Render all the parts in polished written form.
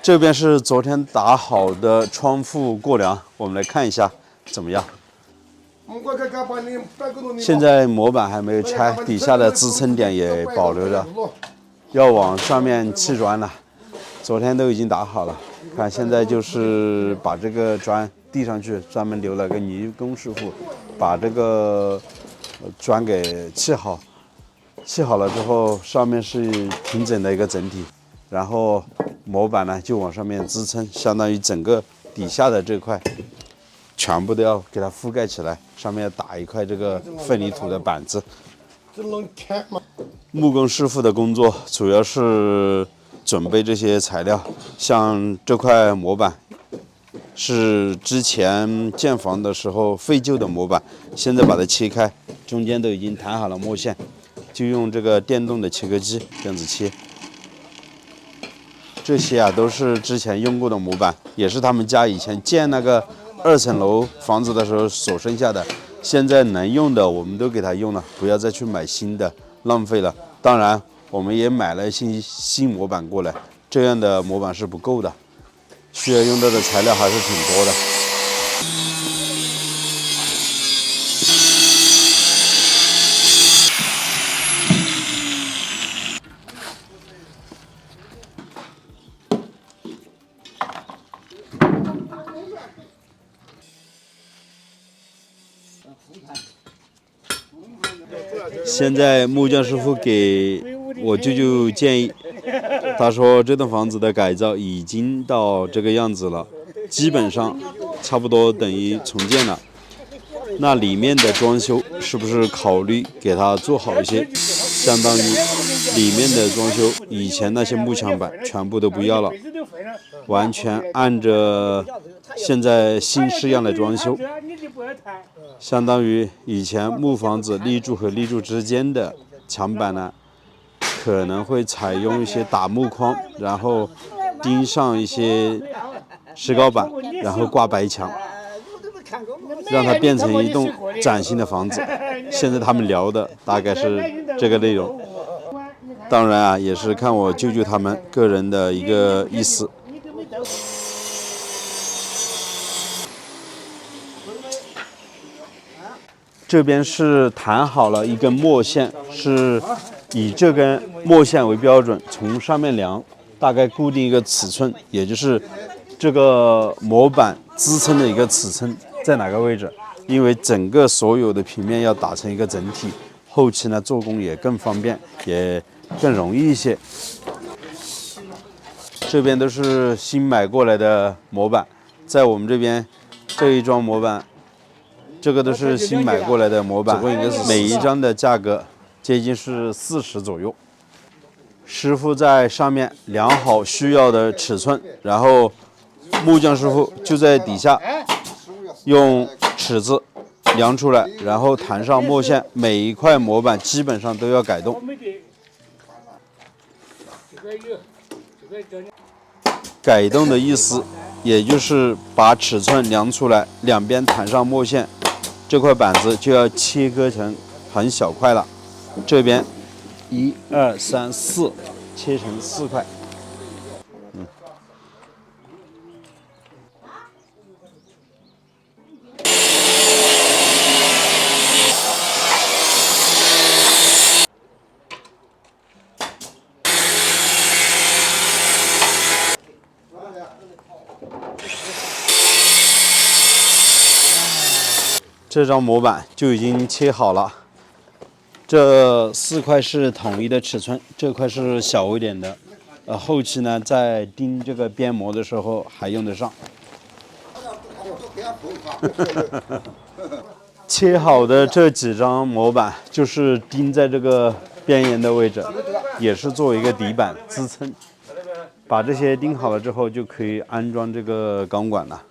这边是昨天打好的窗户过梁，我们来看一下怎么样。现在模板还没有拆，底下的支撑点也保留着，要往上面砌砖了。昨天都已经打好了，看现在就是把这个砖递上去，专门留了个泥工师傅，把这个砖给砌好。砌好了之后，上面是平整的一个整体，然后模板呢就往上面支撑，相当于整个底下的这块全部都要给它覆盖起来，上面要打一块这个混凝土的板子。木工师傅的工作主要是准备这些材料，像这块模板是之前建房的时候废旧的模板，现在把它切开，中间都已经弹好了墨线，就用这个电动的切割机这样子切。这些啊都是之前用过的模板，也是他们家以前建那个2层楼房子的时候所剩下的。现在能用的我们都给他用了，不要再去买新的，浪费了。当然，我们也买了新模板过来，这样的模板是不够的，需要用到的材料还是挺多的。现在木匠师傅给我舅舅建议，他说这栋房子的改造已经到这个样子了，基本上差不多等于重建了。那里面的装修是不是考虑给它做好一些？相当于里面的装修，以前那些木墙板全部都不要了，完全按着现在新式样的装修。相当于以前木房子立柱和立柱之间的墙板呢，可能会采用一些打木框，然后钉上一些石膏板，然后挂白墙，让它变成一栋崭新的房子。现在他们聊的大概是这个内容，当然啊，也是看我舅舅他们个人的一个意思。这边是弹好了一根墨线，是以这根墨线为标准，从上面量，大概固定一个尺寸，也就是这个模板支撑的一个尺寸在哪个位置。因为整个所有的平面要打成一个整体，后期呢做工也更方便，也更容易一些。这边都是新买过来的模板，在我们这边这一桩模板。这个都是新买过来的模板，每一张的价格接近是40左右。师傅在上面量好需要的尺寸，然后木匠师傅就在底下用尺子量出来，然后弹上墨线，每一块模板基本上都要改动。改动的意思，也就是把尺寸量出来，两边弹上墨线。这块板子就要切割成很小块了，这边1、2、3、4，切成4块。这张模板就已经切好了，这4块是统一的尺寸，这块是小一点的，后期呢在钉这个边模的时候还用得上。切好的这几张模板就是钉在这个边沿的位置，也是作为一个底板支撑。把这些钉好了之后，就可以安装这个钢管了。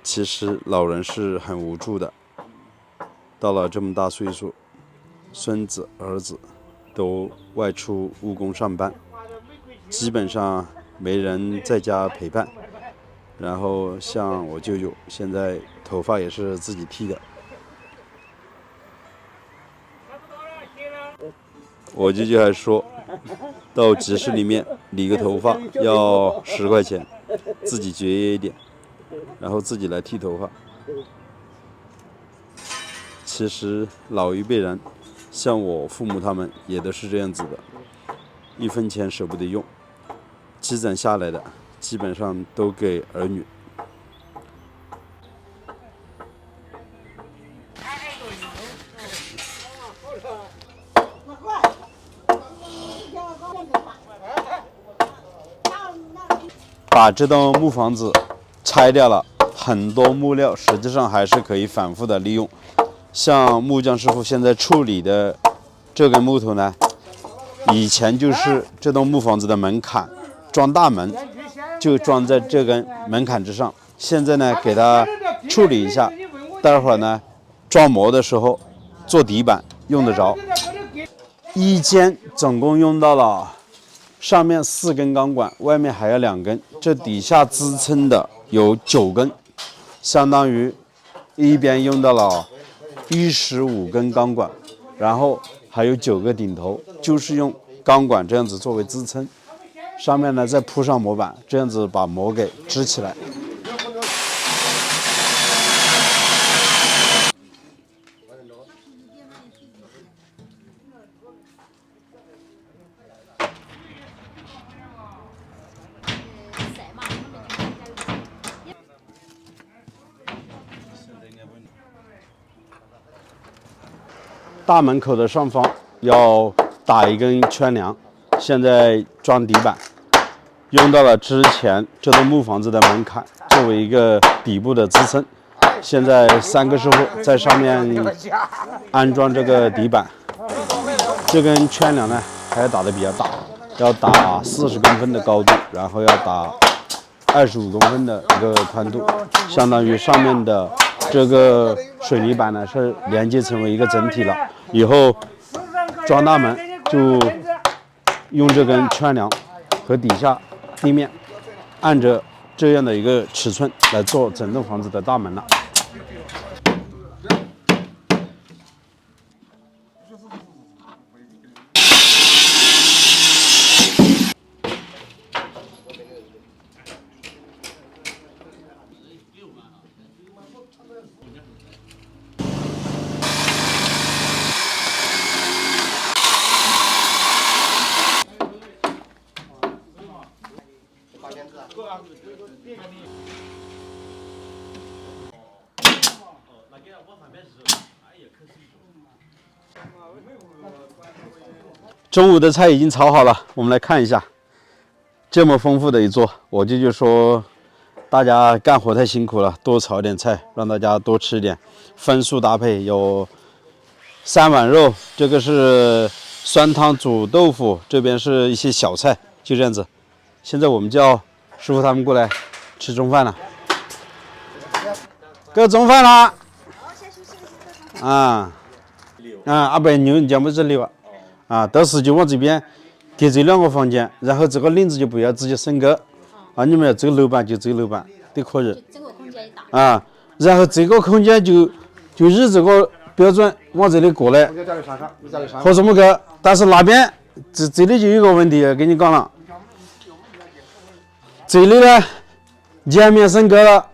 其实老人是很无助的，到了这么大岁数，孙子儿子都外出务工上班，基本上没人在家陪伴。然后像我舅舅，现在头发也是自己剃的。我舅舅还说，到集市里面理个头发要10块钱，自己节约一点，然后自己来剃头发。其实老一辈人，像我父母他们也都是这样子的，1分钱舍不得用，积攒下来的基本上都给儿女。把这栋木房子拆掉了，很多木料实际上还是可以反复的利用。像木匠师傅现在处理的这根木头呢，以前就是这栋木房子的门槛，装大门就装在这根门槛之上。现在呢，给它处理一下，待会儿呢装模的时候做底板用得着。一间总共用到了上面4根钢管，外面还有2根，这底下支撑的有9根，相当于一边用到了15根钢管，然后还有9个顶头，就是用钢管这样子作为支撑，上面呢再铺上模板，这样子把模给支起来。大门口的上方要打一根圈梁，现在装底板，用到了之前这栋木房子的门槛作为一个底部的支撑。现在3个师傅在上面安装这个底板，这根圈梁呢还要打得比较大，要打40公分的高度，然后要打25公分的一个宽度，相当于上面的这个水泥板呢是连接成为一个整体了。以后装大门就用这根圈梁和底下地面按着这样的一个尺寸来做整栋房子的大门了。中午的菜已经炒好了，我们来看一下，这么丰富的一桌，我舅舅说大家干活太辛苦了，多炒点菜，让大家多吃点。荤素搭配有3碗肉，这个是酸汤煮豆腐，这边是一些小菜，就这样子。现在我们叫师傅他们过来吃中饭了。哥，中饭了。阿伯牛你讲不这里吧？到时就往这边给这2个房间，然后这个领子就不要直接升高，你们这个楼板就这个楼板都可以。这个空间也大。然后这个空间就以这个标准往这里过来，和这么高，但是那边这里就有个问题要跟你讲了，这里呢前面升格了，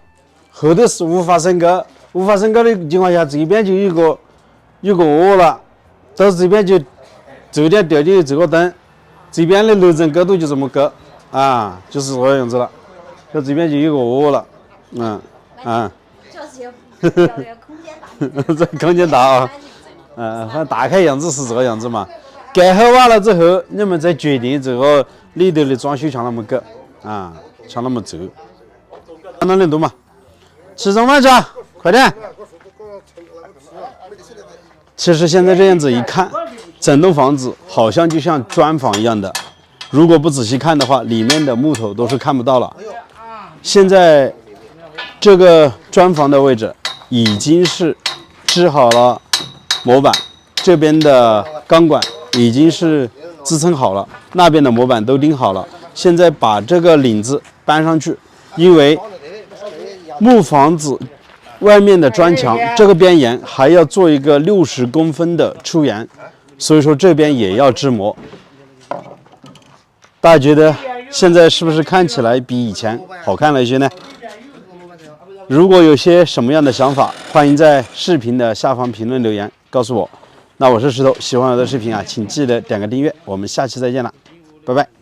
后头是无法升格，无法升格的情况下，这边就有个窝了，到这边就这点掉进这个灯，这边的楼层高度就这么高啊，就是这个样子了，到这边就有个窝了，就是要空间大，这空间大啊，反正大概样子是这个样子嘛。盖好完了之后，你们再决定这个里头的装修像那么高啊，像那么皱，看到能动嘛？吃中饭去啊，快点！其实现在这样子一看，整栋房子好像就像砖房一样的，如果不仔细看的话，里面的木头都是看不到了。现在这个砖房的位置已经是支好了模板，这边的钢管已经是支撑好了，那边的模板都钉好了。现在把这个领子搬上去，因为木房子外面的砖墙这个边沿还要做一个60公分的出檐，所以说这边也要支模。大家觉得现在是不是看起来比以前好看了一些呢？如果有些什么样的想法，欢迎在视频的下方评论留言告诉我。那我是石头，喜欢我的视频啊，请记得点个订阅，我们下期再见了，拜拜。